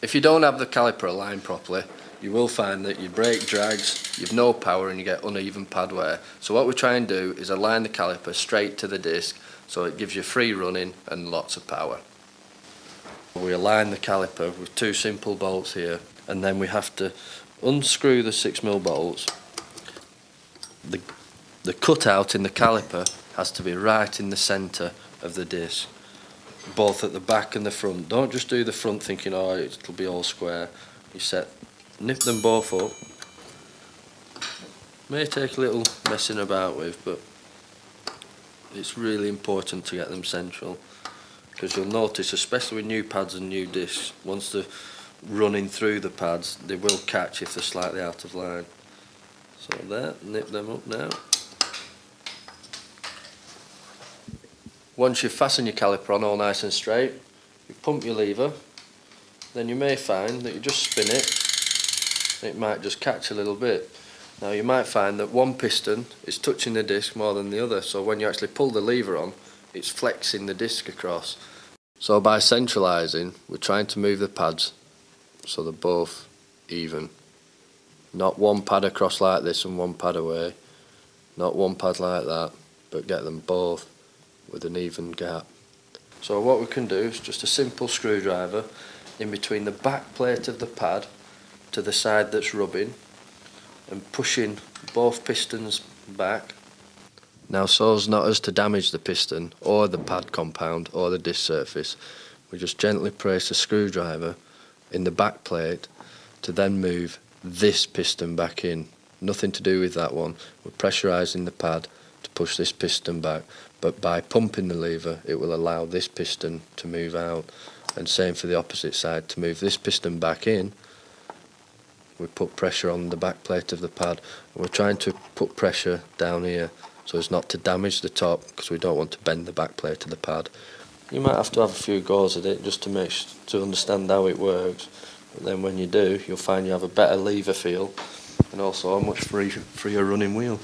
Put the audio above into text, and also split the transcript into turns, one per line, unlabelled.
If you don't have the caliper aligned properly, you will find that your brake drags, you've no power and you get uneven pad wear. So what we try and do is align the caliper straight to the disc so it gives you free running and lots of power. We align the caliper with two simple bolts here, and then we have to unscrew the 6mm bolts. The cutout in the caliper has to be right in the centre of the disc, both at the back and the front. Don't just do the front thinking, oh, it'll be all square. Nip them both up. May take a little messing about with, but it's really important to get them central, because you'll notice, especially with new pads and new discs, once they're running through the pads, they will catch if they're slightly out of line. So there, nip them up now. Once you've fastened your caliper on all nice and straight, you pump your lever, then you may find that you just spin it, it might just catch a little bit. Now you might find that one piston is touching the disc more than the other, so when you actually pull the lever on, it's flexing the disc across. So by centralising, we're trying to move the pads so they're both even. Not one pad across like this and one pad away, not one pad like that, but get them both with an even gap. So what we can do is just a simple screwdriver in between the back plate of the pad to the side that's rubbing, and pushing both pistons back. Now, so as not as to damage the piston or the pad compound or the disc surface, we just gently place a screwdriver in the back plate to then move this piston back in. Nothing to do with that one. We're pressurising the pad to push this piston back, but by pumping the lever it will allow this piston to move out, and same for the opposite side. To move this piston back in, we put pressure on the back plate of the pad, and we're trying to put pressure down here so as not to damage the top, because we don't want to bend the back plate of the pad. You might have to have a few goes at it just to understand how it works, but then when you do, you'll find you have a better lever feel and also a much freer running wheel.